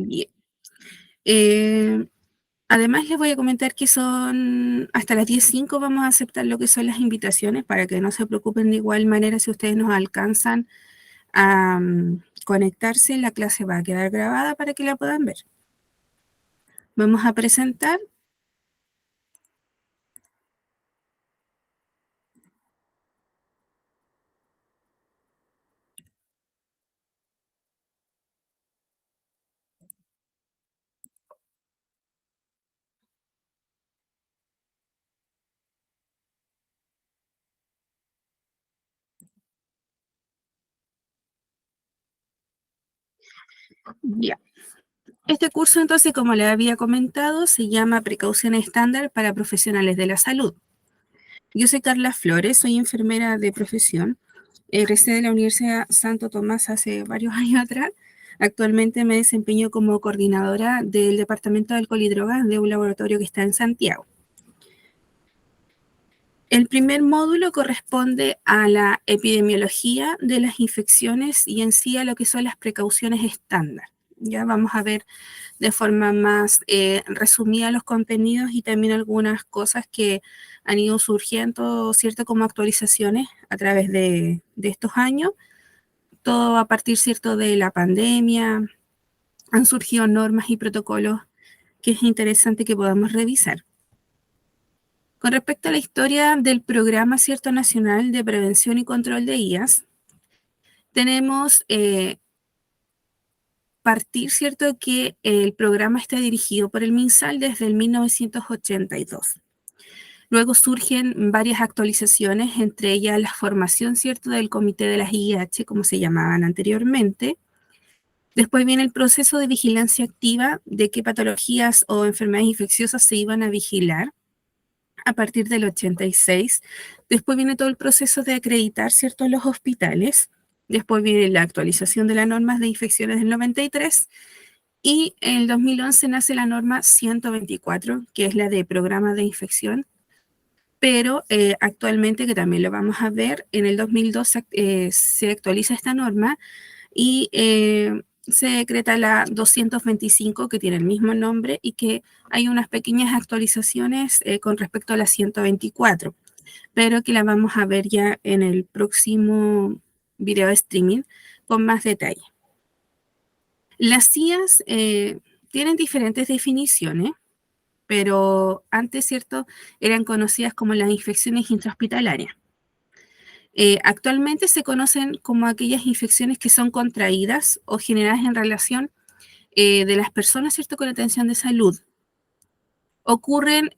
Bien. Eh, Además, les voy a comentar que son hasta las 10:05 vamos a aceptar lo que son las invitaciones para que no se preocupen de igual manera si ustedes nos alcanzan a conectarse. La clase va a quedar grabada para que la puedan ver. Vamos a presentar. Ya. Este curso, entonces, como les había comentado, se llama Precaución Estándar para Profesionales de la Salud. Yo soy Carla Flores, soy enfermera de profesión. Egresé de la Universidad Santo Tomás hace varios años atrás. Actualmente me desempeño como coordinadora del Departamento de Alcohol y Drogas de un laboratorio que está en Santiago. El primer módulo corresponde a la epidemiología de las infecciones y en sí a lo que son las precauciones estándar. Ya vamos a ver de forma más resumida los contenidos y también algunas cosas que han ido surgiendo, ¿cierto? Como actualizaciones a través de estos años. Todo a partir, ¿cierto? De la pandemia. Han surgido normas y protocolos que es interesante que podamos revisar. Con respecto a la historia del Programa, ¿cierto? Nacional de Prevención y Control de IAS, tenemos partir, ¿cierto? Que el programa está dirigido por el MinSal desde el 1982. Luego surgen varias actualizaciones, entre ellas la formación, ¿cierto? Del Comité de las IH, como se llamaban anteriormente. Después viene el proceso de vigilancia activa de qué patologías o enfermedades infecciosas se iban a vigilar a partir del 86. Después viene todo el proceso de acreditar, ¿cierto? Los hospitales. Después viene la actualización de las normas de infecciones del 93 y en el 2011 nace la norma 124, que es la de programa de infección, pero actualmente, que también lo vamos a ver, en el 2002 se actualiza esta norma y se decreta la 225, que tiene el mismo nombre y que hay unas pequeñas actualizaciones con respecto a la 124, pero que la vamos a ver ya en el próximo video de streaming con más detalle. Las CIAs tienen diferentes definiciones, pero antes, ¿cierto?, eran conocidas como las infecciones intrahospitalarias. Actualmente se conocen como aquellas infecciones que son contraídas o generadas en relación de las personas, ¿cierto?, con atención de salud. Ocurren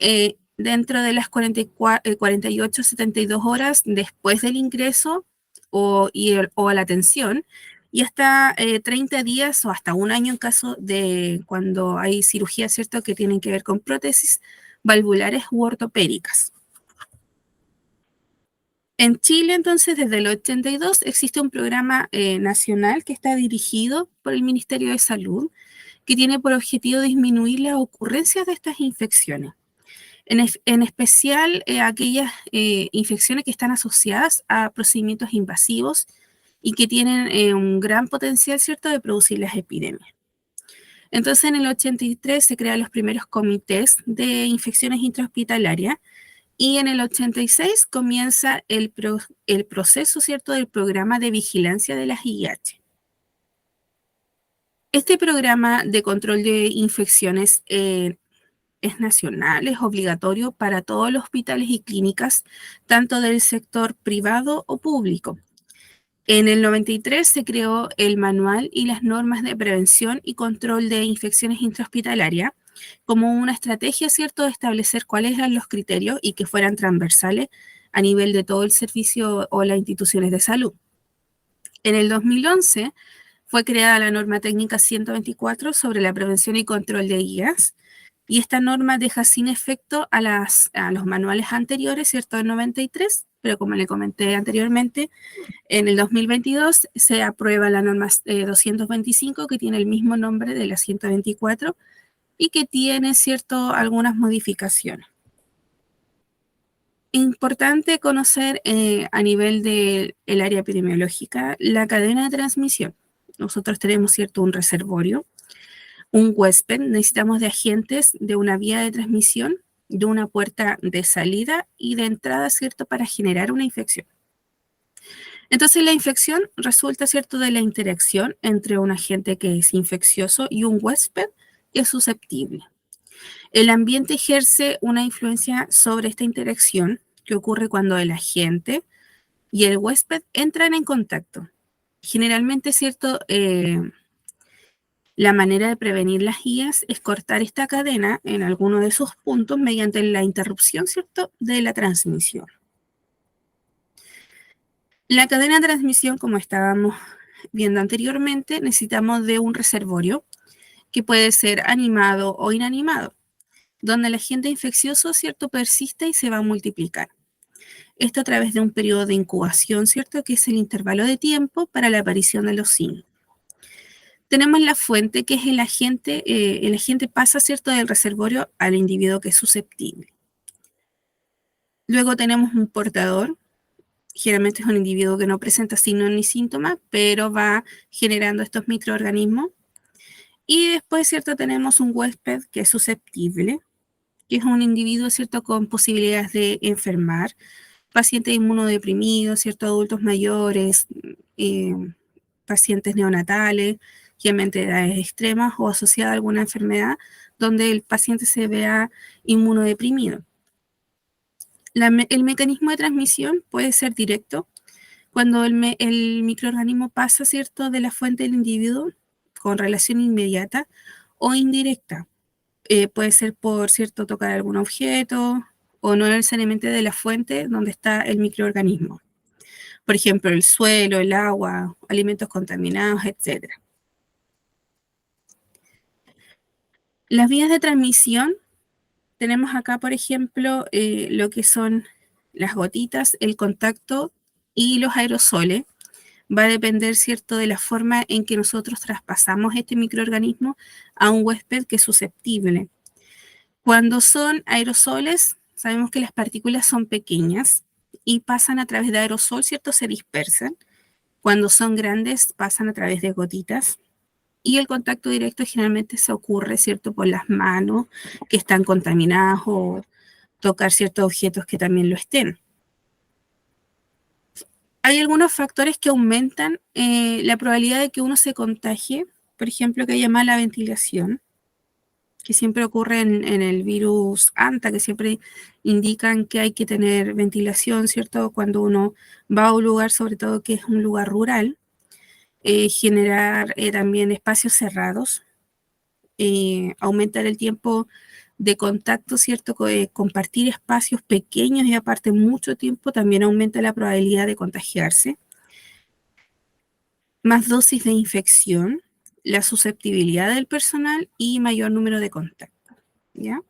dentro de las 48 72 horas después del ingreso o a la atención y hasta 30 días o hasta un año en caso de cuando hay cirugía, ¿cierto?, que tienen que ver con prótesis valvulares u ortopédicas. En Chile, entonces, desde el 82 existe un programa nacional que está dirigido por el Ministerio de Salud, que tiene por objetivo disminuir las ocurrencias de estas infecciones. En especial aquellas infecciones que están asociadas a procedimientos invasivos y que tienen un gran potencial, ¿cierto?, de producir las epidemias. Entonces, en el 83 se crean los primeros comités de infecciones intrahospitalarias y en el 86 comienza el proceso, ¿cierto?, del programa de vigilancia de las IH. Este programa de control de infecciones es nacional, es obligatorio para todos los hospitales y clínicas, tanto del sector privado o público. En el 93 se creó el manual y las normas de prevención y control de infecciones intrahospitalarias como una estrategia, ¿cierto?, de establecer cuáles eran los criterios y que fueran transversales a nivel de todo el servicio o las instituciones de salud. En el 2011 fue creada la norma técnica 124 sobre la prevención y control de IAS, y esta norma deja sin efecto a los manuales anteriores, ¿cierto?, del 93, pero como le comenté anteriormente, en el 2022 se aprueba la norma 225, que tiene el mismo nombre de la 124 y que tiene, ¿cierto?, algunas modificaciones. Importante conocer a nivel del área epidemiológica la cadena de transmisión. Nosotros tenemos, ¿cierto?, un reservorio. un huésped, necesitamos de agentes de una vía de transmisión, de una puerta de salida y de entrada, ¿cierto?, para generar una infección. Entonces, la infección resulta, ¿cierto?, de la interacción entre un agente que es infeccioso y un huésped que es susceptible. El ambiente ejerce una influencia sobre esta interacción que ocurre cuando el agente y el huésped entran en contacto. Generalmente, ¿cierto?, la manera de prevenir las guías es cortar esta cadena en alguno de sus puntos mediante la interrupción, ¿cierto?, de la transmisión. La cadena de transmisión, como estábamos viendo anteriormente, necesitamos de un reservorio que puede ser animado o inanimado, donde el agente infeccioso, ¿cierto?, persiste y se va a multiplicar. Esto a través de un periodo de incubación, ¿cierto?, que es el intervalo de tiempo para la aparición de los signos. Tenemos la fuente, que es el agente pasa, ¿cierto?, del reservorio al individuo que es susceptible. Luego tenemos un portador, generalmente es un individuo que no presenta signos ni síntomas, pero va generando estos microorganismos. Y después, ¿cierto?, tenemos un huésped que es susceptible, que es un individuo, ¿cierto?, con posibilidades de enfermar, pacientes inmunodeprimidos, ¿cierto?, adultos mayores, pacientes neonatales, generalmente de edades extremas o asociada a alguna enfermedad donde el paciente se vea inmunodeprimido. El mecanismo de transmisión puede ser directo, cuando el microorganismo pasa, ¿cierto?, de la fuente del individuo con relación inmediata o indirecta. Puede ser por, ¿cierto?, tocar algún objeto o no necesariamente de la fuente donde está el microorganismo. Por ejemplo, el suelo, el agua, alimentos contaminados, etc. Las vías de transmisión, tenemos acá, por ejemplo, lo que son las gotitas, el contacto y los aerosoles. Va a depender, ¿cierto?, de la forma en que nosotros traspasamos este microorganismo a un huésped que es susceptible. Cuando son aerosoles, sabemos que las partículas son pequeñas y pasan a través de aerosol, ¿cierto?, se dispersan. Cuando son grandes, pasan a través de gotitas. Y el contacto directo generalmente se ocurre, ¿cierto?, por las manos que están contaminadas o tocar ciertos objetos que también lo estén. Hay algunos factores que aumentan la probabilidad de que uno se contagie, por ejemplo, que haya mala ventilación, que siempre ocurre en el virus ANTA, que siempre indican que hay que tener ventilación, ¿cierto?, cuando uno va a un lugar, sobre todo que es un lugar rural. Generar también espacios cerrados, aumentar el tiempo de contacto, ¿cierto? Compartir espacios pequeños y aparte mucho tiempo también aumenta la probabilidad de contagiarse. Más dosis de infección, la susceptibilidad del personal y mayor número de contactos, ¿ya?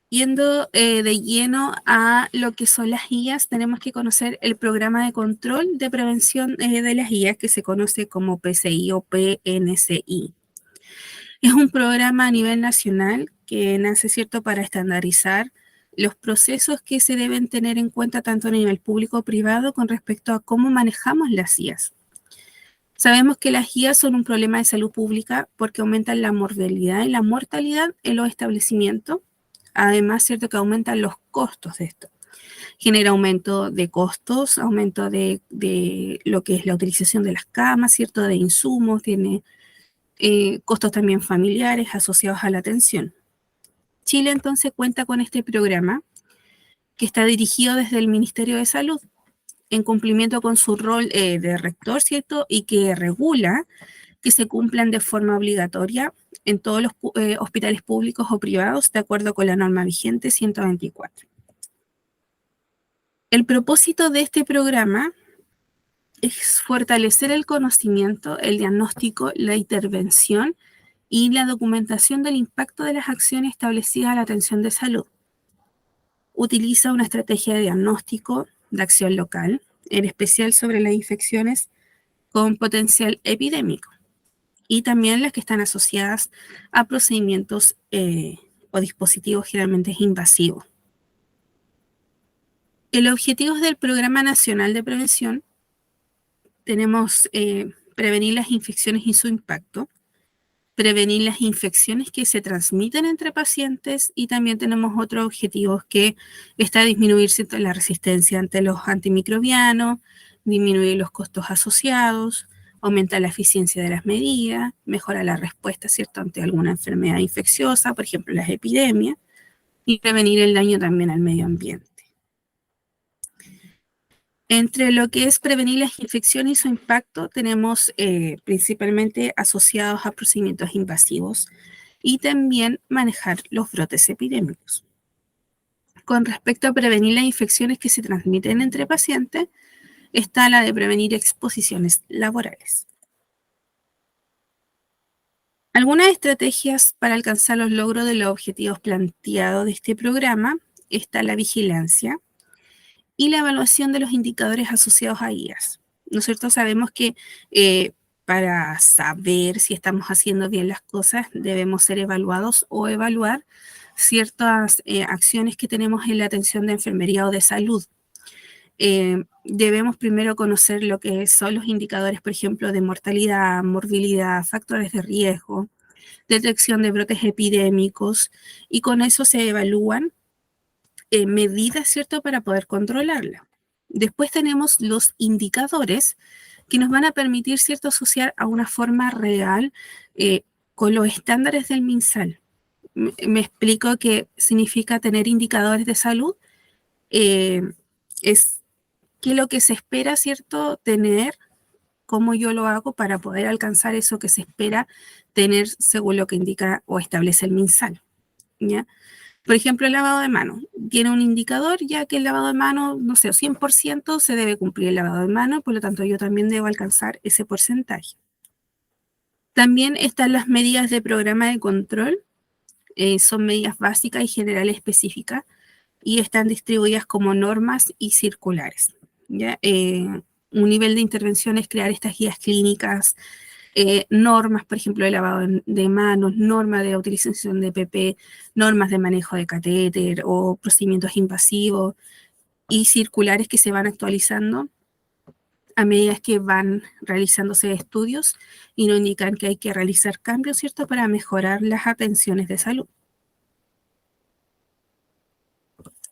Yendo de lleno a lo que son las guías, tenemos que conocer el programa de control de prevención de las guías, que se conoce como PCI o PNCI. Es un programa a nivel nacional que nace, ¿cierto?, para estandarizar los procesos que se deben tener en cuenta tanto a nivel público o privado con respecto a cómo manejamos las guías. Sabemos que las guías son un problema de salud pública porque aumentan la mortalidad y la mortalidad en los establecimientos. Además, cierto que aumentan los costos de esto. Genera aumento de costos, aumento de lo que es la utilización de las camas, cierto, de insumos, tiene costos también familiares asociados a la atención. Chile entonces cuenta con este programa que está dirigido desde el Ministerio de Salud en cumplimiento con su rol de rector, ¿cierto? Y que regula que se cumplan de forma obligatoria en todos los hospitales públicos o privados de acuerdo con la norma vigente 124. El propósito de este programa es fortalecer el conocimiento, el diagnóstico, la intervención y la documentación del impacto de las acciones establecidas a la atención de salud. Utiliza una estrategia de diagnóstico de acción local, en especial sobre las infecciones con potencial epidémico y también las que están asociadas a procedimientos o dispositivos generalmente invasivos. El objetivo del Programa Nacional de Prevención tenemos prevenir las infecciones y su impacto, prevenir las infecciones que se transmiten entre pacientes, y también tenemos otros objetivos que está disminuir, ¿cierto?, la resistencia ante los antimicrobianos, disminuir los costos asociados, aumentar la eficiencia de las medidas, mejorar la respuesta, ¿cierto?, ante alguna enfermedad infecciosa, por ejemplo las epidemias, y prevenir el daño también al medio ambiente. Entre lo que es prevenir las infecciones y su impacto, tenemos principalmente asociados a procedimientos invasivos y también manejar los brotes epidémicos. Con respecto a prevenir las infecciones que se transmiten entre pacientes, está la de prevenir exposiciones laborales. Algunas estrategias para alcanzar los logros de los objetivos planteados de este programa está la vigilancia y la evaluación de los indicadores asociados a IAS. Nosotros sabemos que para saber si estamos haciendo bien las cosas debemos ser evaluados o evaluar ciertas acciones que tenemos en la atención de enfermería o de salud. Debemos primero conocer lo que son los indicadores, por ejemplo, de mortalidad, morbilidad, factores de riesgo, detección de brotes epidémicos, y con eso se evalúan medidas, ¿cierto?, para poder controlarla. Después tenemos los indicadores que nos van a permitir, ¿cierto?, asociar a una forma real con los estándares del MinSal. Me explico qué significa tener indicadores de salud. Es qué es lo que se espera, ¿cierto?, tener, cómo yo lo hago para poder alcanzar eso que se espera tener según lo que indica o establece el MinSal, ¿ya? Por ejemplo, el lavado de manos. Tiene un indicador, ya que el lavado de manos, no sé, 100% se debe cumplir el lavado de manos, por lo tanto yo también debo alcanzar ese porcentaje. También están las medidas de programa de control. Son medidas básicas y generales específicas y están distribuidas como normas y circulares, ¿ya? Un nivel de intervención es crear estas guías clínicas, normas, por ejemplo, de lavado de manos, normas de utilización de PP, normas de manejo de catéter o procedimientos invasivos, y circulares que se van actualizando a medida que van realizándose estudios y nos indican que hay que realizar cambios, ¿cierto?, para mejorar las atenciones de salud.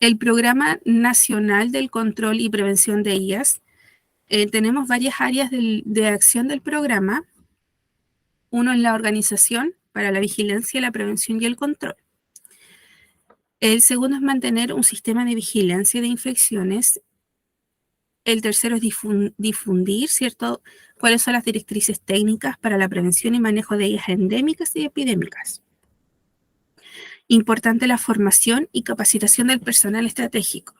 El Programa Nacional del Control y Prevención de IAS, tenemos varias áreas de acción del programa. Uno es la organización para la vigilancia, la prevención y el control. El segundo es mantener un sistema de vigilancia de infecciones. El tercero es difundir, ¿cierto?, cuáles son las directrices técnicas para la prevención y manejo de IAS endémicas y epidémicas. Importante la formación y capacitación del personal estratégico.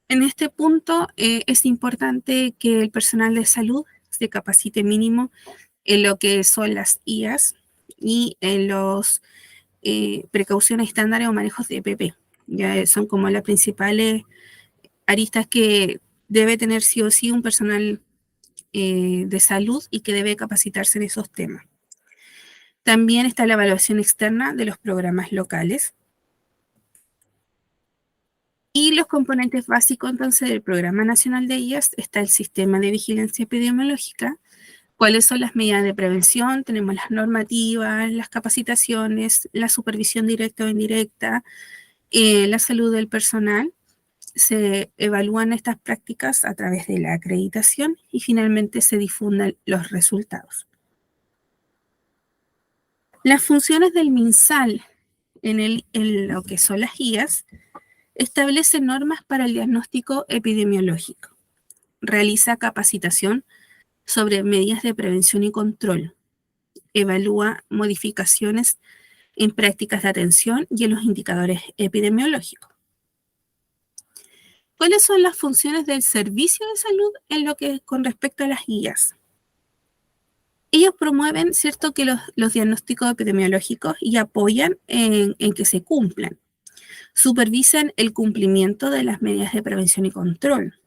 En este punto es importante que el personal de salud se capacite mínimo en lo que son las IAS y en los precauciones estándares o manejos de EPP. Ya son como las principales aristas que debe tener sí o sí un personal de salud y que debe capacitarse en esos temas. También está la evaluación externa de los programas locales. Y los componentes básicos, entonces, del Programa Nacional de IAS está el sistema de vigilancia epidemiológica, cuáles son las medidas de prevención, tenemos las normativas, las capacitaciones, la supervisión directa o indirecta, la salud del personal. Se evalúan estas prácticas a través de la acreditación y finalmente se difunden los resultados. Las funciones del MinSal en lo que son las guías establece normas para el diagnóstico epidemiológico, realiza capacitación sobre medidas de prevención y control, evalúa modificaciones en prácticas de atención y en los indicadores epidemiológicos. ¿Cuáles son las funciones del servicio de salud en lo que con respecto a las guías? Ellos promueven, ¿cierto?, que los diagnósticos epidemiológicos y apoyan en que se cumplan. Supervisan el cumplimiento de las medidas de prevención y control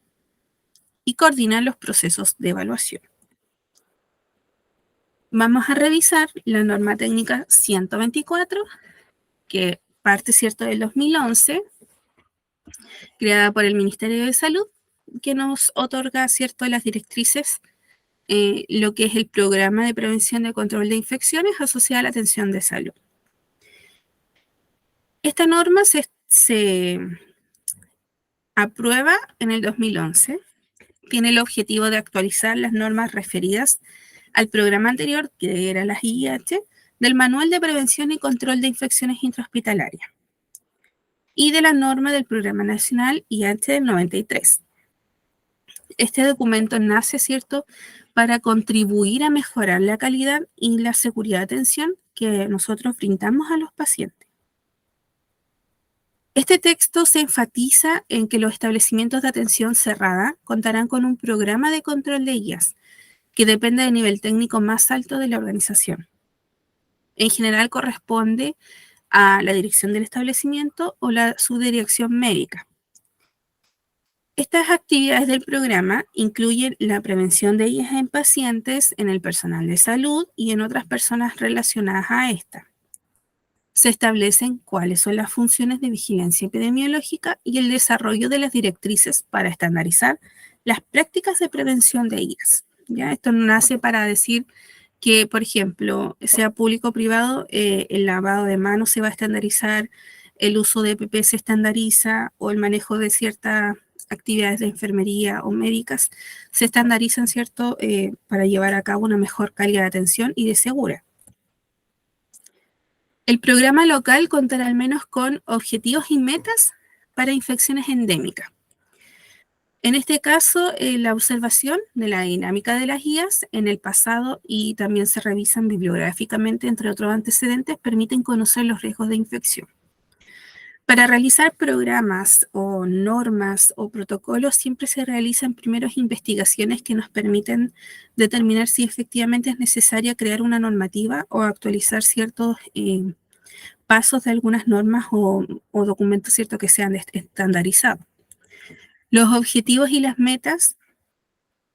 y coordinan los procesos de evaluación. Vamos a revisar la norma técnica 124, que parte, ¿cierto?, del 2011, creada por el Ministerio de Salud, que nos otorga, ¿cierto?, las directrices lo que es el Programa de Prevención de Control de Infecciones asociada a la atención de salud. Esta norma se aprueba en el 2011. Tiene el objetivo de actualizar las normas referidas al programa anterior, que era la IIH, del Manual de Prevención y Control de Infecciones Intrahospitalarias y de la norma del Programa Nacional IIH del 93. Este documento nace, ¿cierto?, para contribuir a mejorar la calidad y la seguridad de atención que nosotros brindamos a los pacientes. Este texto se enfatiza en que los establecimientos de atención cerrada contarán con un programa de control de guías que depende del nivel técnico más alto de la organización. En general corresponde a la dirección del establecimiento o la subdirección médica. Estas actividades del programa incluyen la prevención de guías en pacientes, en el personal de salud y en otras personas relacionadas a esta. Se establecen cuáles son las funciones de vigilancia epidemiológica y el desarrollo de las directrices para estandarizar las prácticas de prevención de guías. ¿Ya? Esto nace para decir que, por ejemplo, sea público o privado, el lavado de manos se va a estandarizar, el uso de EPP se estandariza o el manejo de ciertas actividades de enfermería o médicas se estandarizan, ¿cierto?, para llevar a cabo una mejor calidad de atención y de segura. El programa local contará al menos con objetivos y metas para infecciones endémicas. En este caso, la observación de la dinámica de las guías en el pasado y también se revisan bibliográficamente, entre otros antecedentes, permiten conocer los riesgos de infección. Para realizar programas o normas o protocolos siempre se realizan primero investigaciones que nos permiten determinar si efectivamente es necesaria crear una normativa o actualizar ciertos pasos de algunas normas o documentos, ¿cierto?, que sean estandarizados. Los objetivos y las metas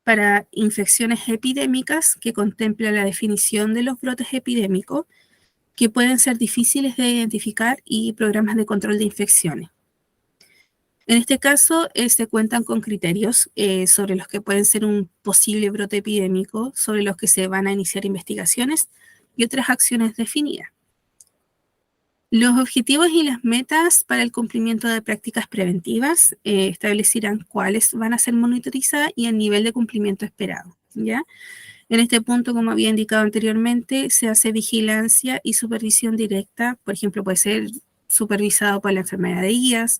para infecciones epidémicas que contemplan la definición de los brotes epidémicos que pueden ser difíciles de identificar y programas de control de infecciones. En este caso, se cuentan con criterios sobre los que pueden ser un posible brote epidémico, sobre los que se van a iniciar investigaciones y otras acciones definidas. Los objetivos y las metas para el cumplimiento de prácticas preventivas establecerán cuáles van a ser monitorizadas y el nivel de cumplimiento esperado, ¿ya? En este punto, como había indicado anteriormente, se hace vigilancia y supervisión directa. Por ejemplo, puede ser supervisado por la enfermera de guías,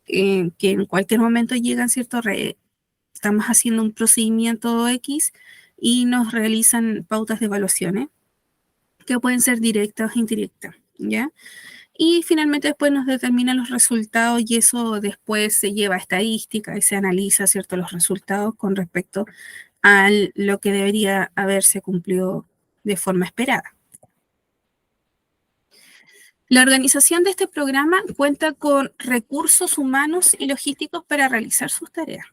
que en cualquier momento llegan, ¿cierto? Estamos haciendo un procedimiento X y nos realizan pautas de evaluaciones que pueden ser directas o indirectas, ¿ya? Y finalmente después nos determinan los resultados y eso después se lleva a estadística y se analiza, ¿cierto?, los resultados con respecto a lo que debería haberse cumplido de forma esperada. La organización de este programa cuenta con recursos humanos y logísticos para realizar sus tareas.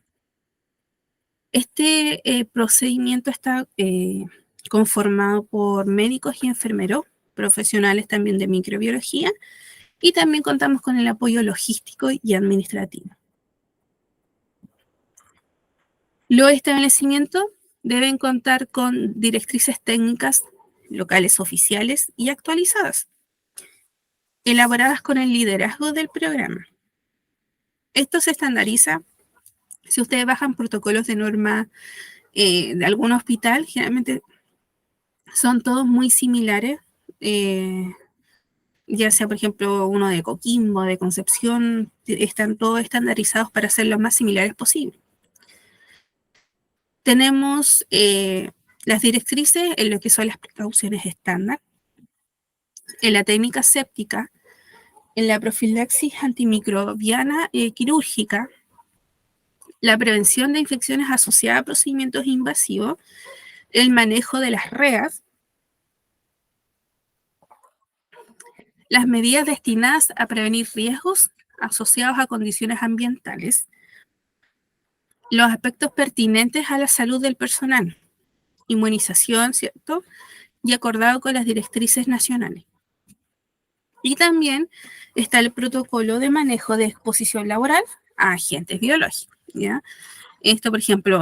Este procedimiento está conformado por médicos y enfermeros, profesionales también de microbiología, y también contamos con el apoyo logístico y administrativo. Los establecimientos deben contar con directrices técnicas locales oficiales y actualizadas, elaboradas con el liderazgo del programa. Esto se estandariza. Si ustedes bajan protocolos de norma de algún hospital, generalmente son todos muy similares, ya sea, por ejemplo, uno de Coquimbo, de Concepción, están todos estandarizados para ser lo más similares posible. Tenemos las directrices en lo que son las precauciones estándar, en la técnica séptica, en la profilaxis antimicrobiana quirúrgica, la prevención de infecciones asociadas a procedimientos invasivos, el manejo de las REAs, las medidas destinadas a prevenir riesgos asociados a condiciones ambientales, los aspectos pertinentes a la salud del personal, inmunización, ¿cierto?, y acordado con las directrices nacionales. Y también está el protocolo de manejo de exposición laboral a agentes biológicos, ¿ya? Esto, por ejemplo,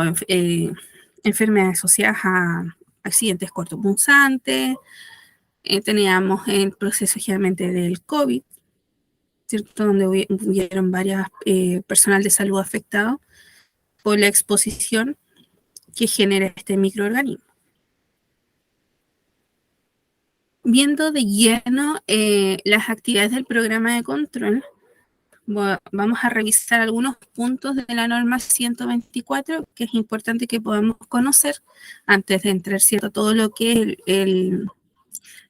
enfermedades asociadas a accidentes cortopunzantes, teníamos el proceso generalmente del COVID, ¿cierto? Donde hubieron varias personal de salud afectado por la exposición que genera este microorganismo. Viendo de lleno las actividades del programa de control, vamos a revisar algunos puntos de la norma 124 que es importante que podamos conocer antes de entrar, ¿cierto? Todo lo que es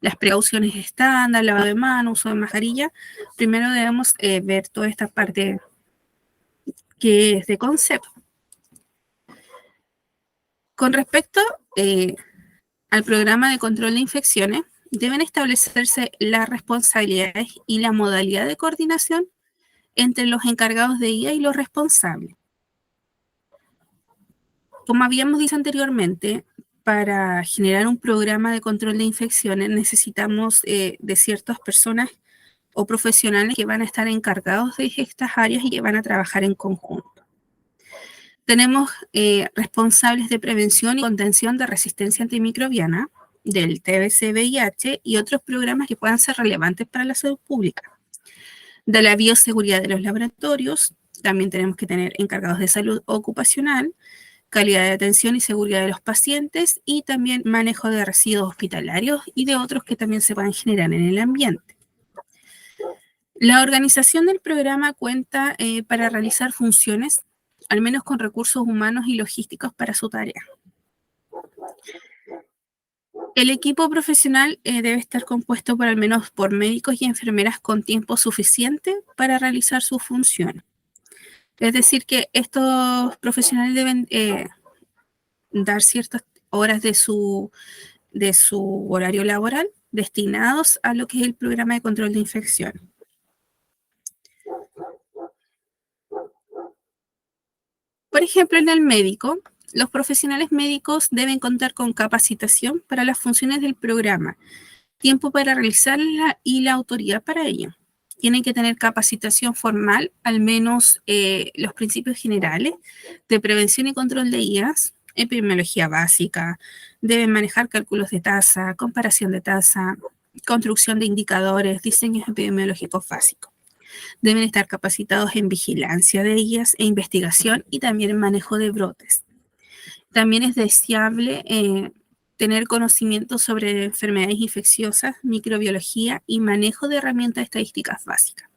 las precauciones estándar, lavado de manos, uso de mascarilla. Primero debemos ver toda esta parte que es de concepto. Con respecto al programa de control de infecciones, deben establecerse las responsabilidades y la modalidad de coordinación entre los encargados de guía y los responsables. Como habíamos dicho anteriormente, para generar un programa de control de infecciones necesitamos de ciertas personas o profesionales que van a estar encargados de estas áreas y que van a trabajar en conjunto. Tenemos responsables de prevención y contención de resistencia antimicrobiana, del TBC-VIH y otros programas que puedan ser relevantes para la salud pública. De la bioseguridad de los laboratorios, también tenemos que tener encargados de salud ocupacional, calidad de atención y seguridad de los pacientes y también manejo de residuos hospitalarios y de otros que también se puedan generar en el ambiente. La organización del programa cuenta para realizar funciones, al menos con recursos humanos y logísticos para su tarea. El equipo profesional debe estar compuesto por al menos por médicos y enfermeras con tiempo suficiente para realizar sus funciones. Es decir, que estos profesionales deben dar ciertas horas de su horario laboral destinados a lo que es el programa de control de infección. Por ejemplo, en el médico, los profesionales médicos deben contar con capacitación para las funciones del programa, tiempo para realizarla y la autoridad para ello. Tienen que tener capacitación formal, al menos los principios generales de prevención y control de IAS, epidemiología básica, deben manejar cálculos de tasa, comparación de tasa, construcción de indicadores, diseños epidemiológicos básicos. Deben estar capacitados en vigilancia de ellas e investigación y también en manejo de brotes. También es deseable tener conocimiento sobre enfermedades infecciosas, microbiología y manejo de herramientas estadísticas básicas.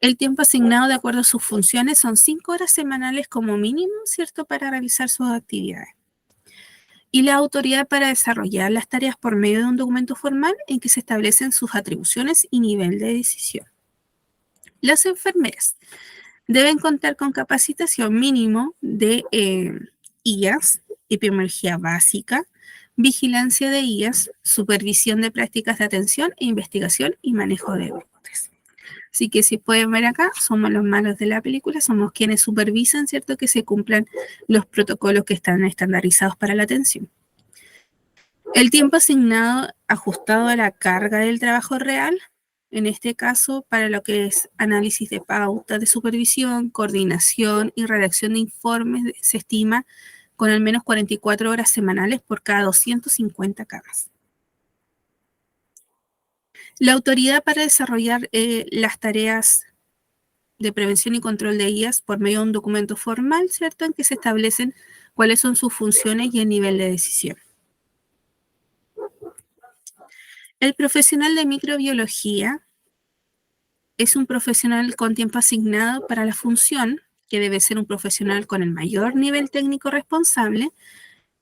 El tiempo asignado de acuerdo a sus funciones son 5 horas semanales como mínimo, ¿cierto?, para realizar sus actividades. Y la autoridad para desarrollar las tareas por medio de un documento formal en que se establecen sus atribuciones y nivel de decisión. Las enfermeras deben contar con capacitación mínimo de IAS, epidemiología básica, vigilancia de IAS, supervisión de prácticas de atención e investigación y manejo de brotes. Así que si pueden ver acá, somos los malos de la película, somos quienes supervisan, ¿cierto?, que se cumplan los protocolos que están estandarizados para la atención. El tiempo asignado ajustado a la carga del trabajo real, en este caso para lo que es análisis de pauta de supervisión, coordinación y redacción de informes, se estima con al menos 44 horas semanales por cada 250 camas. La autoridad para desarrollar las tareas de prevención y control de IAS por medio de un documento formal, ¿cierto?, en que se establecen cuáles son sus funciones y el nivel de decisión. El profesional de microbiología es un profesional con tiempo asignado para la función, que debe ser un profesional con el mayor nivel técnico responsable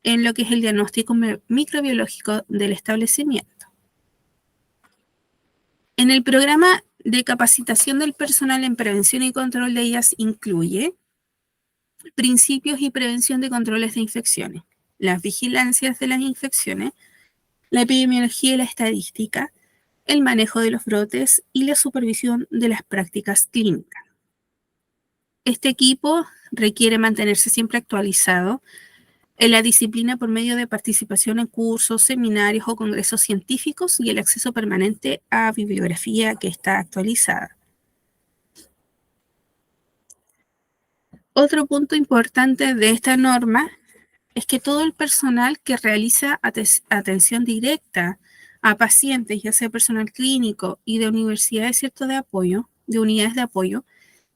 en lo que es el diagnóstico microbiológico del establecimiento. En el programa de capacitación del personal en prevención y control de IAS incluye principios y prevención de controles de infecciones, las vigilancias de las infecciones, la epidemiología y la estadística, el manejo de los brotes y la supervisión de las prácticas clínicas. Este equipo requiere mantenerse siempre actualizado en la disciplina por medio de participación en cursos, seminarios o congresos científicos y el acceso permanente a bibliografía que está actualizada. Otro punto importante de esta norma es que todo el personal que realiza atención directa a pacientes, ya sea personal clínico y de universidades, ¿cierto?, de apoyo, de unidades de apoyo,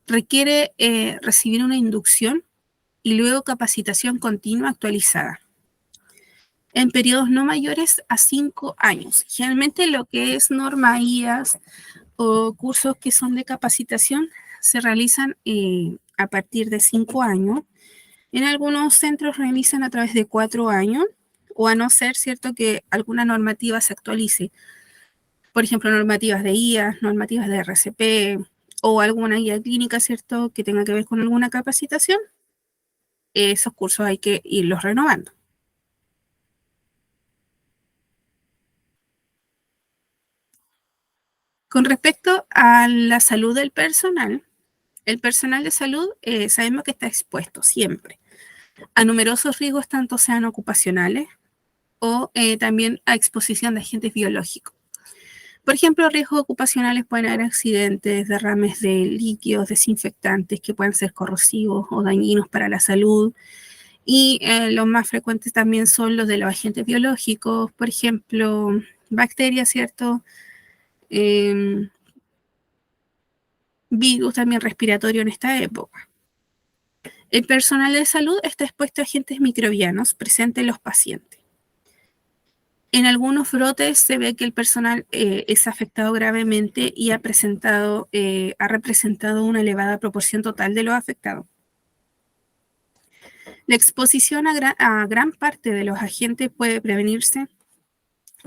requiere recibir una inducción y luego capacitación continua actualizada en periodos no mayores a 5 años. Generalmente lo que es norma IAS o cursos que son de capacitación se realizan a partir de 5 años. En algunos centros realizan a través de 4 años, o a no ser, ¿cierto?, que alguna normativa se actualice. Por ejemplo, normativas de IA, normativas de RCP, o alguna guía clínica, ¿cierto?, que tenga que ver con alguna capacitación. Esos cursos hay que irlos renovando. Con respecto a la salud del personal, el personal de salud sabemos que está expuesto siempre a numerosos riesgos, tanto sean ocupacionales o también a exposición de agentes biológicos. Por ejemplo, riesgos ocupacionales pueden haber accidentes, derrames de líquidos, desinfectantes que pueden ser corrosivos o dañinos para la salud. Y los más frecuentes también son los de los agentes biológicos, por ejemplo, bacterias, ¿cierto? Virus también respiratorio en esta época. El personal de salud está expuesto a agentes microbianos presentes en los pacientes. En algunos brotes se ve que el personal es afectado gravemente y ha representado una elevada proporción total de los afectados. La exposición a gran parte de los agentes puede prevenirse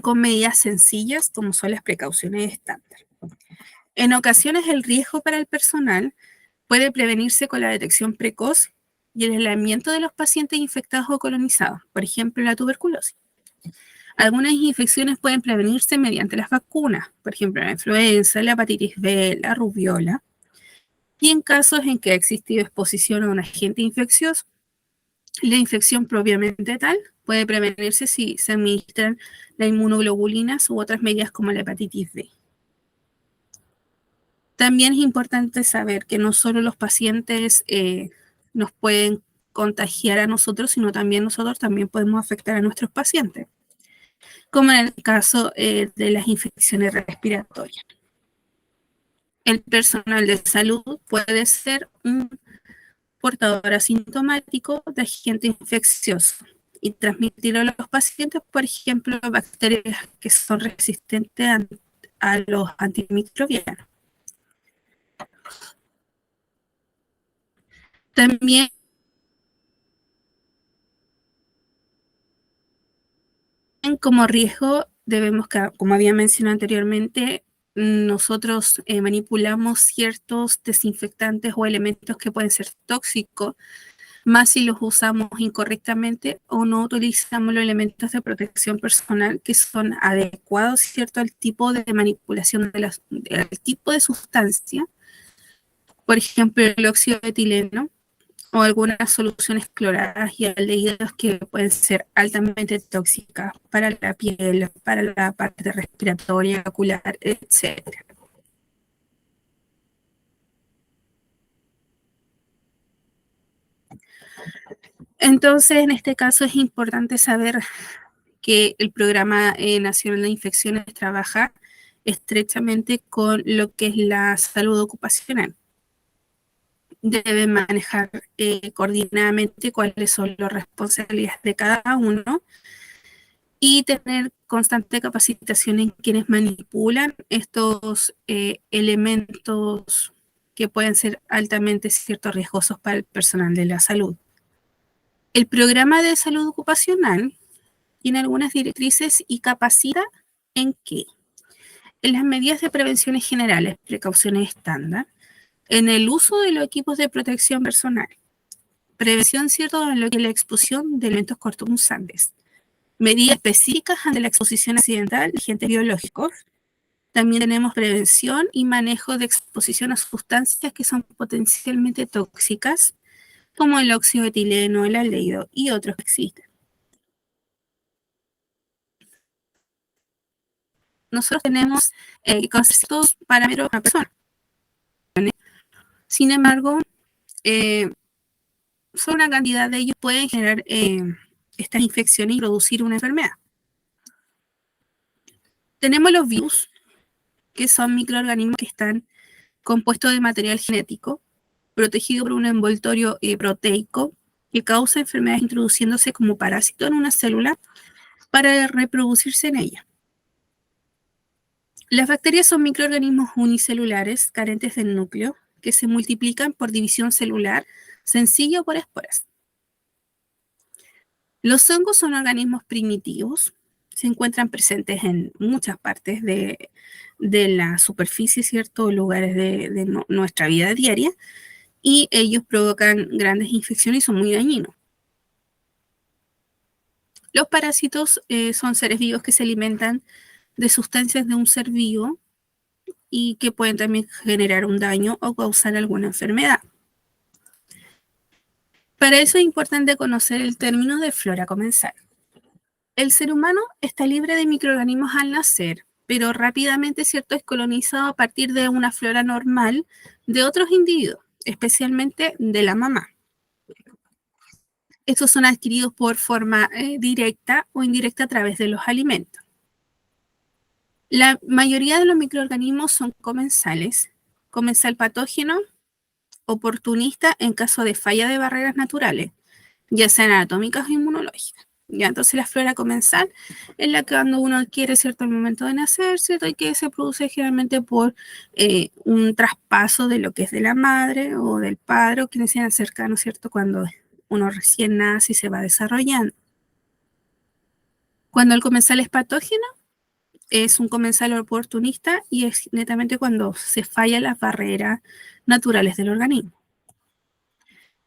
con medidas sencillas, como son las precauciones estándar. En ocasiones, el riesgo para el personal puede prevenirse con la detección precoz y el aislamiento de los pacientes infectados o colonizados, por ejemplo, la tuberculosis. Algunas infecciones pueden prevenirse mediante las vacunas, por ejemplo, la influenza, la hepatitis B, la rubiola. Y en casos en que ha existido exposición a un agente infeccioso, la infección propiamente tal puede prevenirse si se administran las inmunoglobulinas u otras medidas como la hepatitis B. También es importante saber que no solo los pacientes nos pueden contagiar a nosotros, sino también nosotros también podemos afectar a nuestros pacientes, como en el caso de las infecciones respiratorias. El personal de salud puede ser un portador asintomático de agente infeccioso y transmitirlo a los pacientes, por ejemplo, bacterias que son resistentes a los antimicrobianos. También como riesgo debemos, como había mencionado anteriormente, nosotros manipulamos ciertos desinfectantes o elementos que pueden ser tóxicos, más si los usamos incorrectamente o no utilizamos los elementos de protección personal que son adecuados, ¿cierto?, al tipo de manipulación del tipo de sustancia. Por ejemplo, el óxido de etileno o algunas soluciones cloradas y aldehídos que pueden ser altamente tóxicas para la piel, para la parte respiratoria, ocular, etc. Entonces, en este caso es importante saber que el Programa Nacional de Infecciones trabaja estrechamente con lo que es la salud ocupacional. Deben manejar coordinadamente cuáles son las responsabilidades de cada uno y tener constante capacitación en quienes manipulan estos elementos que pueden ser altamente riesgosos para el personal de la salud. El programa de salud ocupacional tiene algunas directrices y capacita en qué. En las medidas de prevención generales, precauciones estándar, en el uso de los equipos de protección personal, prevención, ¿cierto?, en lo que es la exposición de elementos cortopunzantes, medidas específicas ante la exposición accidental de agentes biológicos. También tenemos prevención y manejo de exposición a sustancias que son potencialmente tóxicas, como el óxido de etileno, el aldehído y otros que existen. Nosotros tenemos conceptos parámetros para personas. Sin embargo, solo una cantidad de ellos pueden generar estas infecciones y producir una enfermedad. Tenemos los virus, que son microorganismos que están compuestos de material genético, protegido por un envoltorio proteico, que causa enfermedades introduciéndose como parásito en una célula para reproducirse en ella. Las bacterias son microorganismos unicelulares carentes del núcleo que se multiplican por división celular sencilla o por esporas. Los hongos son organismos primitivos, se encuentran presentes en muchas partes de la superficie, ciertos lugares de nuestra vida diaria, y ellos provocan grandes infecciones y son muy dañinos. Los parásitos son seres vivos que se alimentan de sustancias de un ser vivo y que pueden también generar un daño o causar alguna enfermedad. Para eso es importante conocer el término de flora comensal. El ser humano está libre de microorganismos al nacer, pero rápidamente, ¿cierto?, es colonizado a partir de una flora normal de otros individuos, especialmente de la mamá. Estos son adquiridos por forma directa o indirecta a través de los alimentos. La mayoría de los microorganismos son comensales, comensal patógeno, oportunista en caso de falla de barreras naturales, ya sean anatómicas o inmunológicas. Ya, entonces la flora comensal es la que cuando uno adquiere, ¿cierto?, al momento de nacer, ¿cierto?, y que se produce generalmente por un traspaso de lo que es de la madre o del padre o quienes sean cercanos, ¿cierto?, cuando uno recién nace y se va desarrollando. Cuando el comensal es patógeno, es un comensal oportunista y es netamente cuando se fallan las barreras naturales del organismo.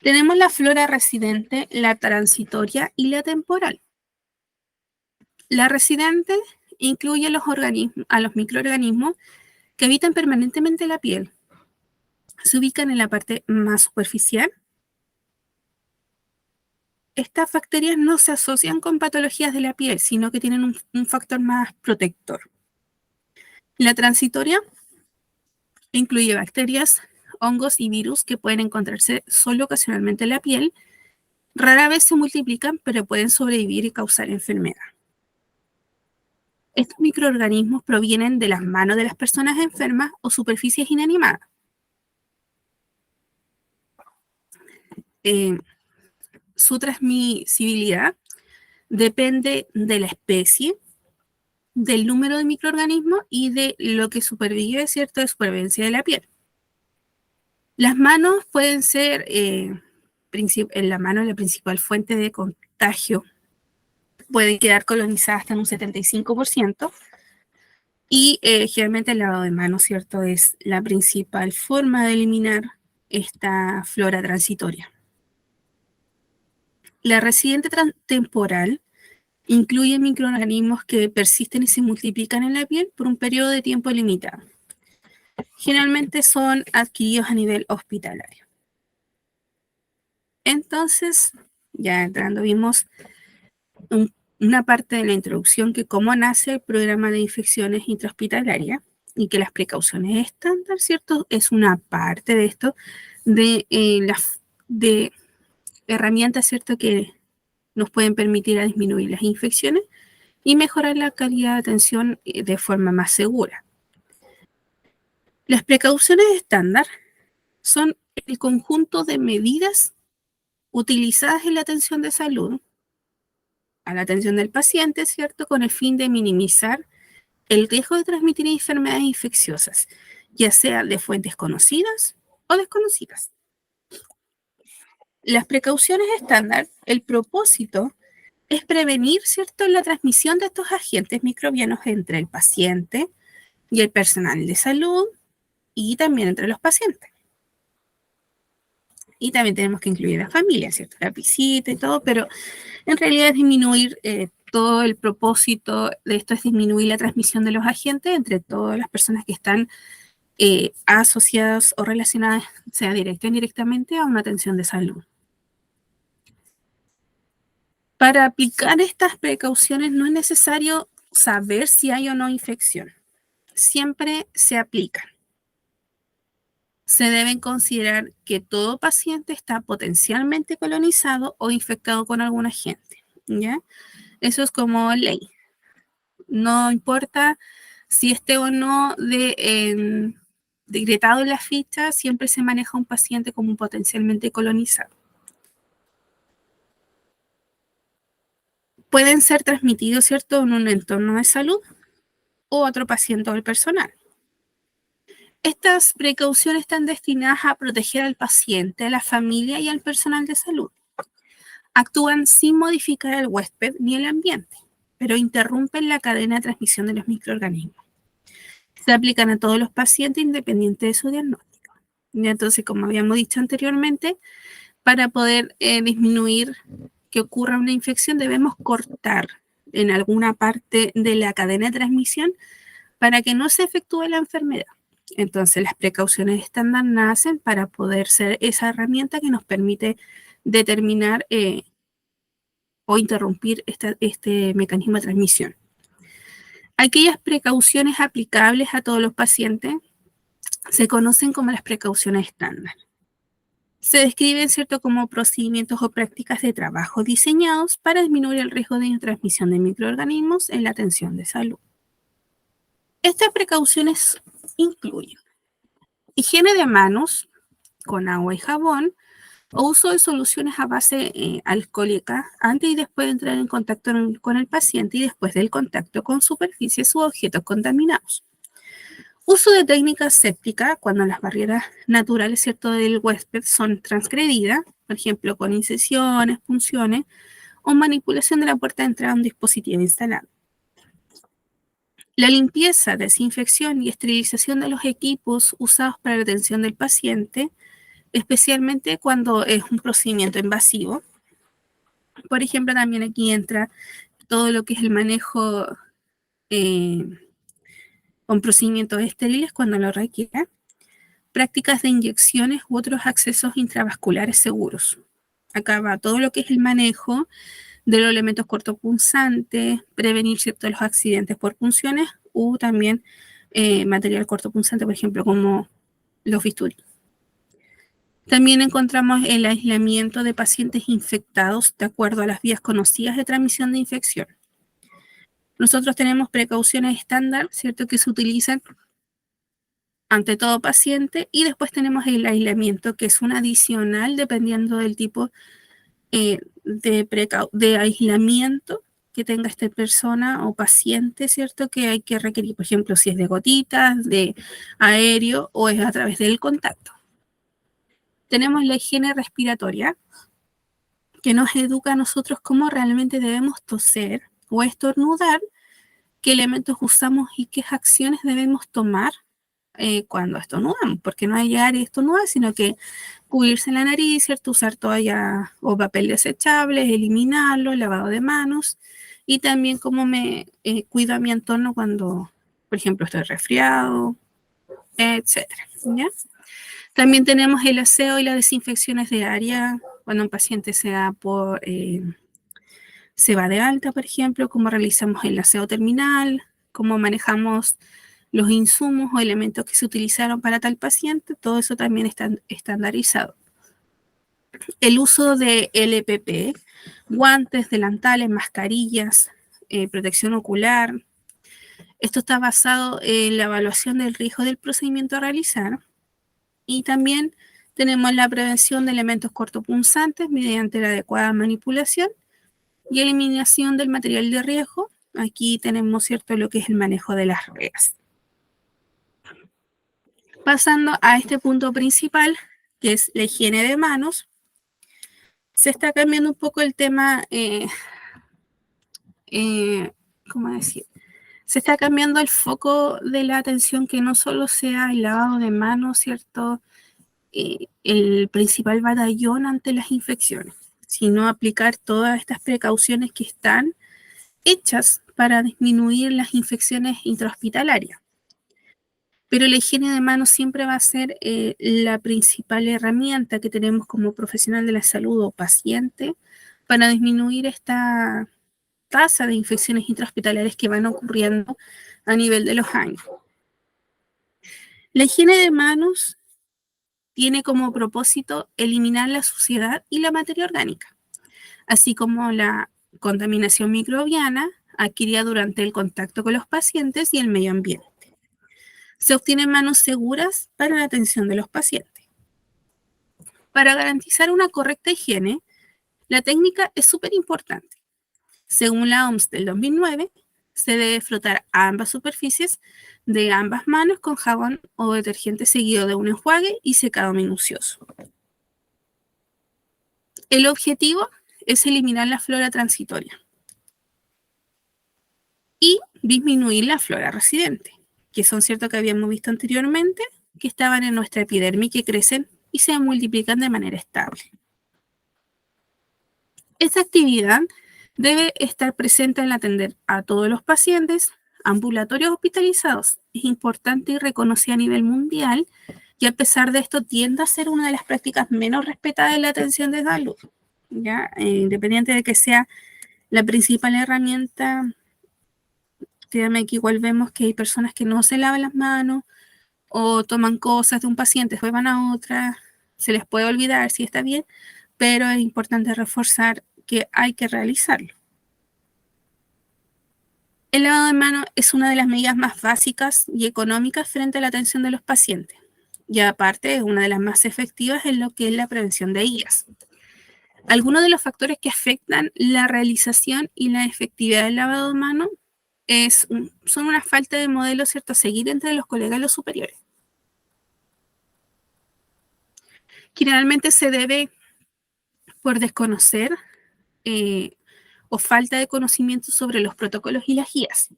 Tenemos la flora residente, la transitoria y la temporal. La residente incluye a los microorganismos que habitan permanentemente la piel. Se ubican en la parte más superficial. Estas bacterias no se asocian con patologías de la piel, sino que tienen un factor más protector. La transitoria incluye bacterias, hongos y virus que pueden encontrarse solo ocasionalmente en la piel. Rara vez se multiplican, pero pueden sobrevivir y causar enfermedad. Estos microorganismos provienen de las manos de las personas enfermas o superficies inanimadas. Su transmisibilidad depende de la especie, del número de microorganismos y de lo que supervive, ¿cierto?, de supervivencia de la piel. Las manos pueden ser, en la mano, la principal fuente de contagio. Pueden quedar colonizadas hasta en un 75%. Y generalmente el lavado de manos, ¿cierto?, es la principal forma de eliminar esta flora transitoria. La residente temporal incluye microorganismos que persisten y se multiplican en la piel por un periodo de tiempo limitado. Generalmente son adquiridos a nivel hospitalario. Entonces, ya entrando, vimos una parte de la introducción que cómo nace el programa de infecciones intrahospitalarias y que las precauciones estándar, ¿cierto?, es una parte de esto, de herramientas, ¿cierto?, que nos pueden permitir a disminuir las infecciones y mejorar la calidad de atención de forma más segura. Las precauciones estándar son el conjunto de medidas utilizadas en la atención de salud, a la atención del paciente, ¿cierto?, con el fin de minimizar el riesgo de transmitir enfermedades infecciosas, ya sea de fuentes conocidas o desconocidas. Las precauciones estándar, el propósito es prevenir, ¿cierto?, la transmisión de estos agentes microbianos entre el paciente y el personal de salud y también entre los pacientes. Y también tenemos que incluir a la familia, ¿cierto?, la visita y todo, pero en realidad es disminuir todo el propósito de esto es disminuir la transmisión de los agentes entre todas las personas que están asociadas o relacionadas, sea directa o indirectamente, a una atención de salud. Para aplicar estas precauciones no es necesario saber si hay o no infección. Siempre se aplican. Se deben considerar que todo paciente está potencialmente colonizado o infectado con algún agente. ¿ya? Eso es como ley. No importa si esté o no decretado en la ficha, siempre se maneja un paciente como potencialmente colonizado. Pueden ser transmitidos, ¿cierto?, en un entorno de salud o otro paciente o el personal. Estas precauciones están destinadas a proteger al paciente, a la familia y al personal de salud. Actúan sin modificar al huésped ni el ambiente, pero interrumpen la cadena de transmisión de los microorganismos. Se aplican a todos los pacientes independiente de su diagnóstico. Y entonces, como habíamos dicho anteriormente, para poder disminuir que ocurra una infección, debemos cortar en alguna parte de la cadena de transmisión para que no se efectúe la enfermedad. Entonces, las precauciones estándar nacen para poder ser esa herramienta que nos permite determinar o interrumpir este mecanismo de transmisión. Aquellas precauciones aplicables a todos los pacientes se conocen como las precauciones estándar. Se describen, ¿cierto?, como procedimientos o prácticas de trabajo diseñados para disminuir el riesgo de transmisión de microorganismos en la atención de salud. Estas precauciones incluyen higiene de manos con agua y jabón o uso de soluciones a base alcohólica antes y después de entrar en contacto con el paciente y después del contacto con superficies u objetos contaminados. Uso de técnicas sépticas cuando las barreras naturales, ¿cierto?, del huésped son transgredidas, por ejemplo, con incisiones, punciones o manipulación de la puerta de entrada de un dispositivo instalado. La limpieza, desinfección y esterilización de los equipos usados para la atención del paciente, especialmente cuando es un procedimiento invasivo. Por ejemplo, también aquí entra todo lo que es el manejo con procedimientos estériles cuando lo requiera, prácticas de inyecciones u otros accesos intravasculares seguros. Acá va todo lo que es el manejo de los elementos cortopunzantes, prevenir ciertos los accidentes por punciones u también material cortopunzante, por ejemplo, como los bisturí. También encontramos el aislamiento de pacientes infectados de acuerdo a las vías conocidas de transmisión de infección. Nosotros tenemos precauciones estándar, ¿cierto?, que se utilizan ante todo paciente, y después tenemos el aislamiento, que es un adicional dependiendo del tipo de aislamiento que tenga esta persona o paciente, ¿cierto?, que hay que requerir, por ejemplo, si es de gotitas, de aéreo o es a través del contacto. Tenemos la higiene respiratoria, que nos educa a nosotros cómo realmente debemos toser o estornudar, qué elementos usamos y qué acciones debemos tomar cuando estornudamos, porque no hay llegar y estornudar, sino que cubrirse la nariz, ¿cierto?, usar toalla o papel desechable, eliminarlo, lavado de manos, y también cómo me cuido a mi entorno cuando, por ejemplo, estoy resfriado, etcétera, ¿ya? También tenemos el aseo y las desinfecciones de área cuando un paciente se va de alta, por ejemplo, cómo realizamos el aseo terminal, cómo manejamos los insumos o elementos que se utilizaron para tal paciente, todo eso también está estandarizado. El uso de LPP, guantes, delantales, mascarillas, protección ocular. Esto está basado en la evaluación del riesgo del procedimiento a realizar. Y también tenemos la prevención de elementos cortopunzantes mediante la adecuada manipulación y eliminación del material de riesgo. Aquí tenemos, ¿cierto?, lo que es el manejo de las redes. Pasando a este punto principal, que es la higiene de manos, se está cambiando un poco el tema, ¿cómo decir? Se está cambiando el foco de la atención, que no solo sea el lavado de manos, ¿cierto?, el principal batallón ante las infecciones, sino aplicar todas estas precauciones que están hechas para disminuir las infecciones intrahospitalarias. Pero la higiene de manos siempre va a ser la principal herramienta que tenemos como profesional de la salud o paciente para disminuir esta tasa de infecciones intrahospitalarias que van ocurriendo a nivel de los años. La higiene de manos tiene como propósito eliminar la suciedad y la materia orgánica, así como la contaminación microbiana adquirida durante el contacto con los pacientes y el medio ambiente. Se obtienen manos seguras para la atención de los pacientes. Para garantizar una correcta higiene, la técnica es súper importante. Según la OMS del 2009, se debe frotar ambas superficies de ambas manos con jabón o detergente seguido de un enjuague y secado minucioso. El objetivo es eliminar la flora transitoria y disminuir la flora residente, que son cierto que habíamos visto anteriormente, que estaban en nuestra epidermis, que crecen y se multiplican de manera estable. Esta actividad debe estar presente al atender a todos los pacientes ambulatorios hospitalizados. Es importante y reconocida a nivel mundial, y a pesar de esto tiende a ser una de las prácticas menos respetadas en la atención de salud, ¿ya? Independiente de que sea la principal herramienta, créanme que igual vemos que hay personas que no se lavan las manos o toman cosas de un paciente, después van a otra, se les puede olvidar si está bien, pero es importante reforzar que hay que realizarlo. El lavado de manos es una de las medidas más básicas y económicas frente a la atención de los pacientes, y aparte es una de las más efectivas en lo que es la prevención de IAS. Algunos de los factores que afectan la realización y la efectividad del lavado de manos son una falta de modelo, ¿cierto?, a seguir entre los colegas y los superiores. Generalmente se debe por desconocer o falta de conocimiento sobre los protocolos y las guías.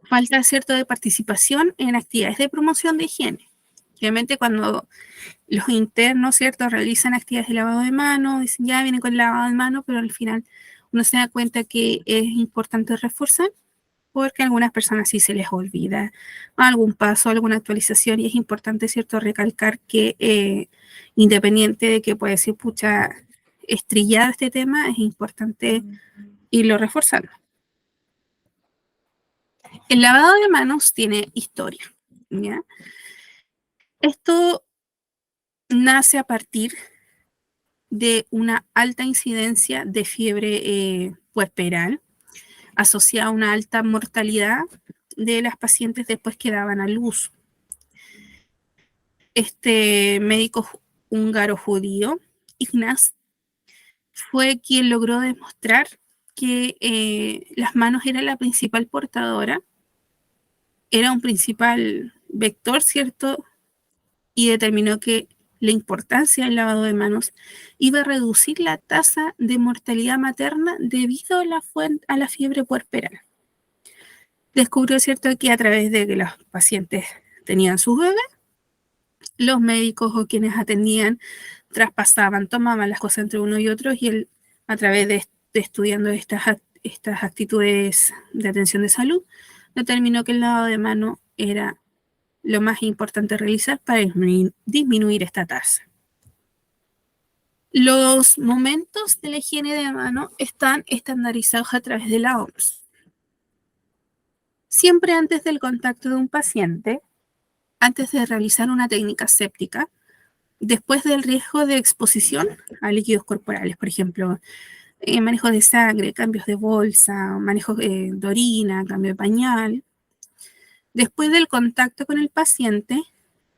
Falta, ¿cierto?, de participación en actividades de promoción de higiene. Obviamente cuando los internos, ¿cierto?, realizan actividades de lavado de manos, dicen ya vienen con el lavado de manos, pero al final uno se da cuenta que es importante reforzar, porque a algunas personas sí se les olvida algún paso, alguna actualización, y es importante, ¿cierto?, recalcar que independiente de que puede decir, pucha, estrillado este tema, es importante irlo reforzando. El lavado de manos tiene historia, ¿ya? Esto nace a partir de una alta incidencia de fiebre puerperal asociada a una alta mortalidad de las pacientes después que daban a luz. Este médico húngaro judío, Ignaz, fue quien logró demostrar que las manos eran la principal portadora, era un principal vector, ¿cierto? Y determinó que la importancia del lavado de manos iba a reducir la tasa de mortalidad materna debido a la fiebre puerperal. Descubrió, ¿cierto?, que a través de que los pacientes tenían sus bebés, los médicos o quienes atendían traspasaban, tomaban las cosas entre uno y otro, y él, a través de estudiando estas actitudes de atención de salud, determinó que el lavado de mano era lo más importante realizar para disminuir esta tasa. Los momentos de la higiene de mano están estandarizados a través de la OMS. Siempre antes del contacto de un paciente, antes de realizar una técnica séptica, después del riesgo de exposición a líquidos corporales, por ejemplo, manejo de sangre, cambios de bolsa, manejo de orina, cambio de pañal, después del contacto con el paciente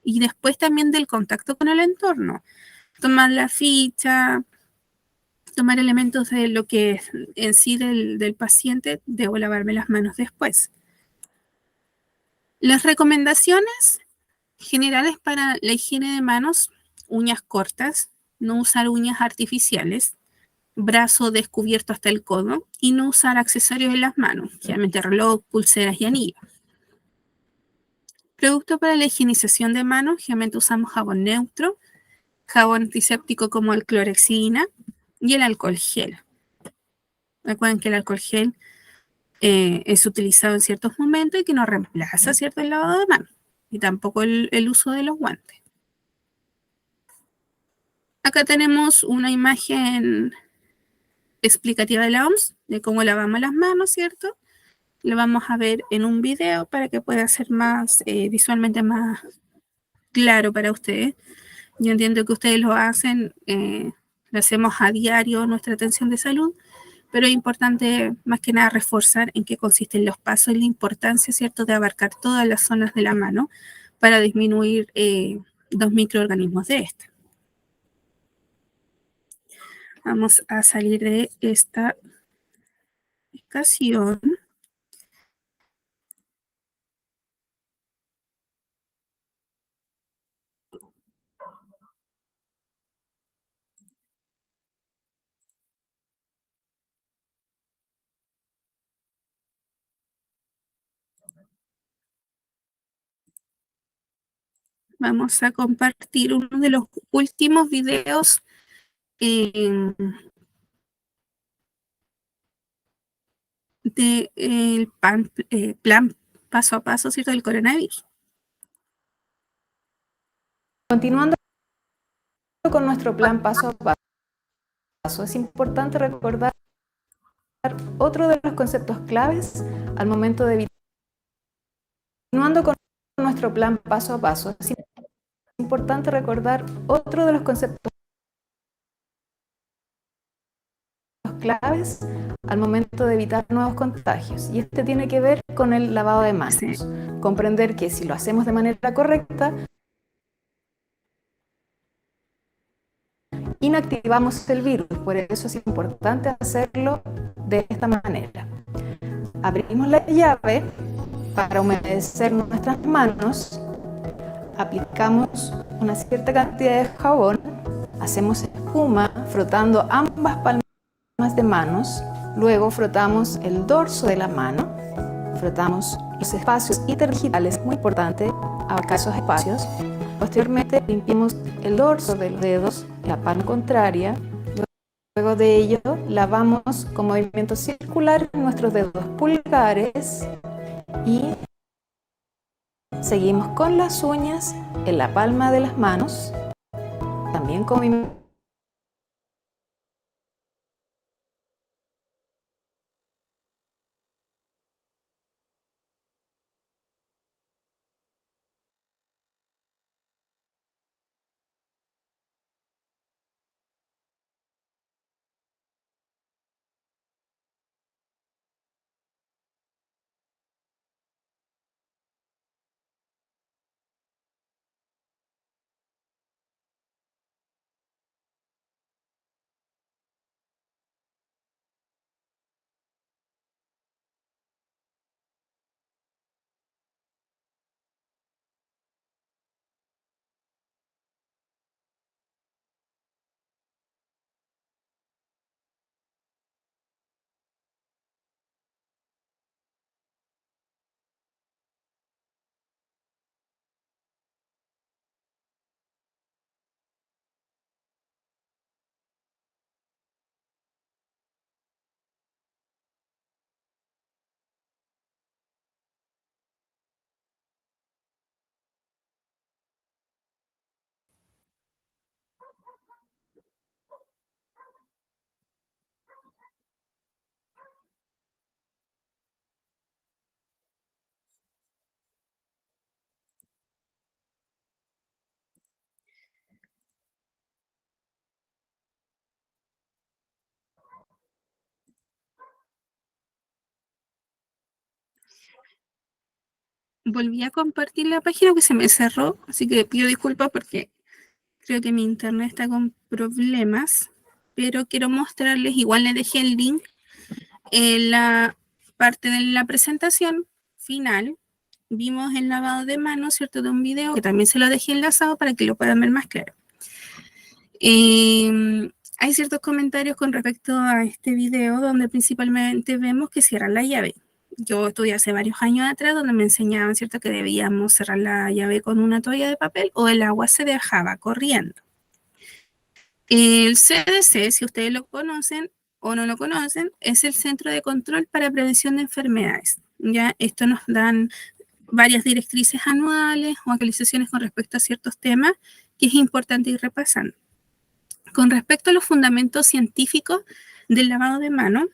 y después también del contacto con el entorno. Tomar la ficha, tomar elementos de lo que es en sí del paciente, debo lavarme las manos después. Las recomendaciones generales para la higiene de manos: uñas cortas, no usar uñas artificiales, brazo descubierto hasta el codo y no usar accesorios en las manos, generalmente reloj, pulseras y anillos. Producto para la higienización de manos: generalmente usamos jabón neutro, jabón antiséptico como el clorexidina y el alcohol gel. Recuerden que el alcohol gel es utilizado en ciertos momentos y que no reemplaza, ¿cierto?, el lavado de manos, y tampoco el uso de los guantes. Acá tenemos una imagen explicativa de la OMS, de cómo lavamos las manos, ¿cierto? Lo vamos a ver en un video para que pueda ser más visualmente más claro para ustedes. Yo entiendo que ustedes lo hacen, lo hacemos a diario, nuestra atención de salud, pero es importante más que nada reforzar en qué consisten los pasos y la importancia, ¿cierto?, de abarcar todas las zonas de la mano para disminuir los microorganismos de esta. Vamos a salir de esta explicación. Vamos a compartir uno de los últimos videos del plan paso a paso, ¿cierto?, del coronavirus. Continuando con nuestro plan paso a paso, es importante recordar otro de los conceptos claves al momento de evitar. Continuando con nuestro plan paso a paso, es importante recordar otro de los conceptos claves al momento de evitar nuevos contagios, y este tiene que ver con el lavado de manos. Sí. Comprender que si lo hacemos de manera correcta, inactivamos el virus, por eso es importante hacerlo de esta manera. Abrimos la llave para humedecer nuestras manos, aplicamos una cierta cantidad de jabón, hacemos espuma frotando ambas palmas de manos, luego frotamos el dorso de la mano, frotamos los espacios interdigitales, muy importante abarcar esos espacios. Posteriormente limpiamos el dorso de los dedos, la palma contraria. Luego de ello lavamos con movimientos circulares nuestros dedos pulgares y seguimos con las uñas en la palma de las manos, también con movimientos. Volví a compartir la página que se me cerró, así que pido disculpas porque creo que mi internet está con problemas, pero quiero mostrarles, igual les dejé el link en la parte de la presentación final. Vimos el lavado de manos, ¿cierto?, de un video que también se lo dejé enlazado para que lo puedan ver más claro. Hay ciertos comentarios con respecto a este video donde principalmente vemos que cierran la llave. Yo estudié hace varios años atrás donde me enseñaban, ¿cierto?, que debíamos cerrar la llave con una toalla de papel o el agua se dejaba corriendo. El CDC, si ustedes lo conocen o no lo conocen, es el Centro de Control para Prevención de Enfermedades. ¿Ya? Esto nos dan varias directrices anuales o actualizaciones con respecto a ciertos temas que es importante ir repasando. Con respecto a los fundamentos científicos del lavado de manos,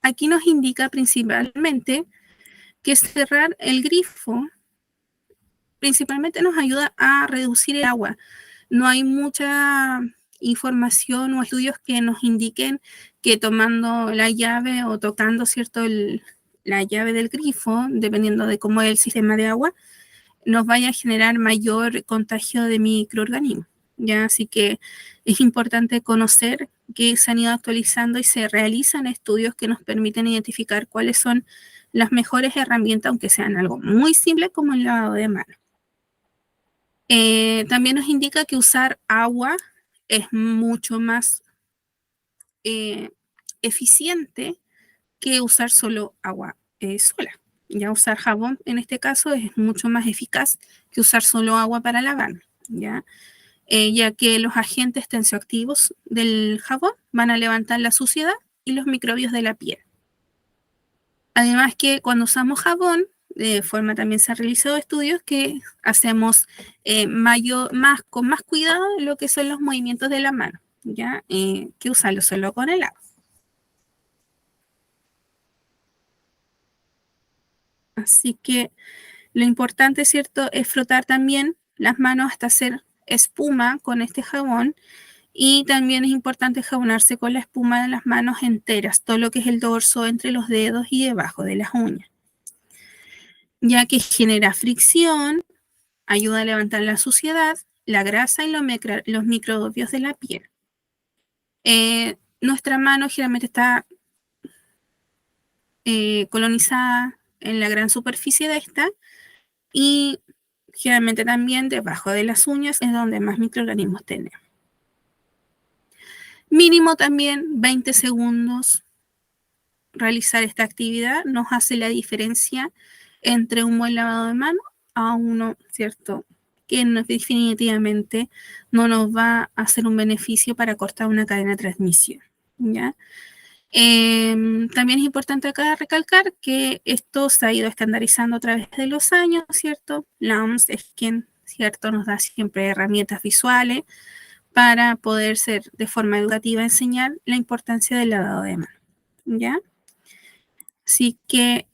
aquí nos indica principalmente que cerrar el grifo principalmente nos ayuda a reducir el agua. No hay mucha información o estudios que nos indiquen que tomando la llave o tocando, ¿cierto?, la llave del grifo, dependiendo de cómo es el sistema de agua, nos vaya a generar mayor contagio de microorganismos. ¿Ya? Así que es importante conocer que se han ido actualizando y se realizan estudios que nos permiten identificar cuáles son las mejores herramientas, aunque sean algo muy simple como el lavado de manos. También nos indica que usar agua es mucho más eficiente que usar solo agua sola. Ya usar jabón en este caso es mucho más eficaz que usar solo agua para lavar, ¿ya? Ya que los agentes tensioactivos del jabón van a levantar la suciedad y los microbios de la piel. Además que cuando usamos jabón, de forma también se han realizado estudios que hacemos con más cuidado lo que son los movimientos de la mano, ¿ya? Que usarlo solo con el agua. Así que lo importante, ¿cierto?, es frotar también las manos hasta hacer espuma con este jabón. Y también es importante jabonarse con la espuma de las manos enteras, todo lo que es el dorso entre los dedos y debajo de las uñas, ya que genera fricción, ayuda a levantar la suciedad, la grasa y los microbios de la piel. Nuestra mano generalmente está colonizada en la gran superficie de esta y generalmente también debajo de las uñas es donde más microorganismos tenemos. Mínimo también 20 segundos realizar esta actividad nos hace la diferencia entre un buen lavado de manos a uno, ¿cierto?, que definitivamente no nos va a hacer un beneficio para cortar una cadena de transmisión, ¿ya? También es importante acá recalcar que esto se ha ido estandarizando a través de los años, ¿cierto? La OMS es quien, ¿cierto?, nos da siempre herramientas visuales para poder ser de forma educativa enseñar la importancia del lavado de manos, ¿ya? Así que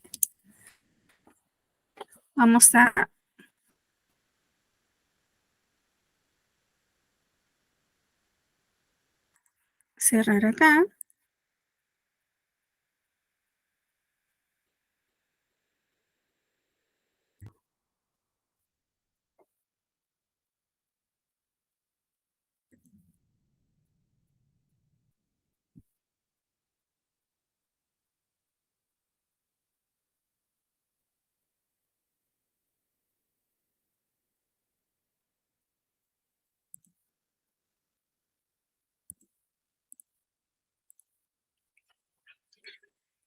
vamos a cerrar acá.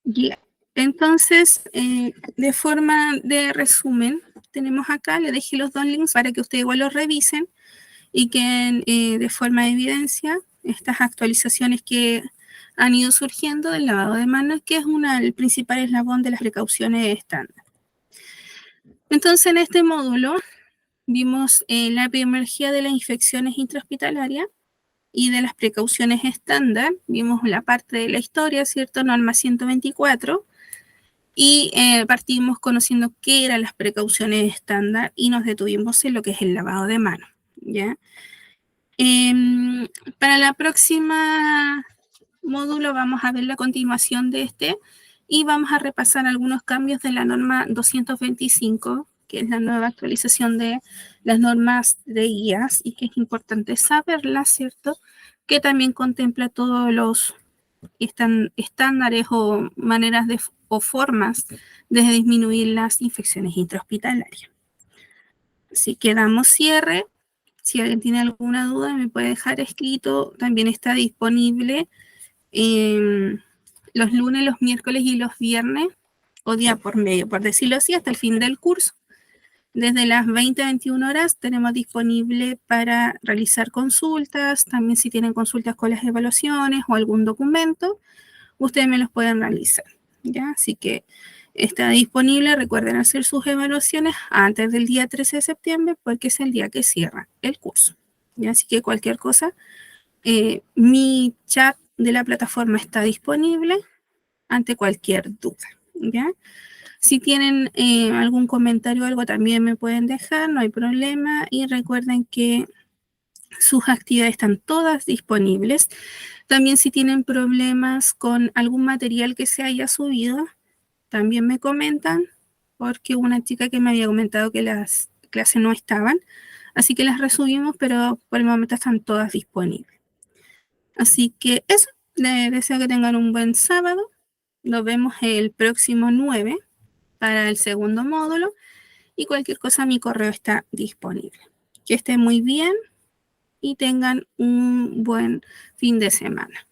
Ya. Entonces, de forma de resumen, tenemos acá, le dejé los dos links para que ustedes igual los revisen y que de forma de evidencia estas actualizaciones que han ido surgiendo del lavado de manos, que es el principal eslabón de las precauciones estándar. Entonces, en este módulo vimos la epidemiología de las infecciones intrahospitalarias y de las precauciones estándar. Vimos la parte de la historia, ¿cierto? Norma 124. Y partimos conociendo qué eran las precauciones estándar y nos detuvimos en lo que es el lavado de manos, ¿ya? Para la próxima módulo vamos a ver la continuación de este y vamos a repasar algunos cambios de la norma 225, que es la nueva actualización de las normas de guías y que es importante saberla, ¿cierto? Que también contempla todos los estándares o maneras o formas de disminuir las infecciones intrahospitalarias. Así que damos cierre. Si alguien tiene alguna duda, me puede dejar escrito. También está disponible los lunes, los miércoles y los viernes, o día por medio, por decirlo así, hasta el fin del curso. Desde las 20 a 21 horas tenemos disponible para realizar consultas. También si tienen consultas con las evaluaciones o algún documento, ustedes me los pueden realizar, ¿ya? Así que está disponible. Recuerden hacer sus evaluaciones antes del día 13 de septiembre porque es el día que cierra el curso, ¿ya? Así que cualquier cosa, mi chat de la plataforma está disponible ante cualquier duda, ¿ya? Si tienen algún comentario o algo también me pueden dejar, no hay problema. Y recuerden que Sus actividades están todas disponibles. También si tienen problemas con algún material que se haya subido, también me comentan, porque una chica que me había comentado que las clases no estaban, así que las resubimos, pero por el momento están todas disponibles. Así que eso, les deseo que tengan un buen sábado. Nos vemos el próximo 9 para el segundo módulo y cualquier cosa mi correo está disponible. Que estén muy bien y tengan un buen fin de semana.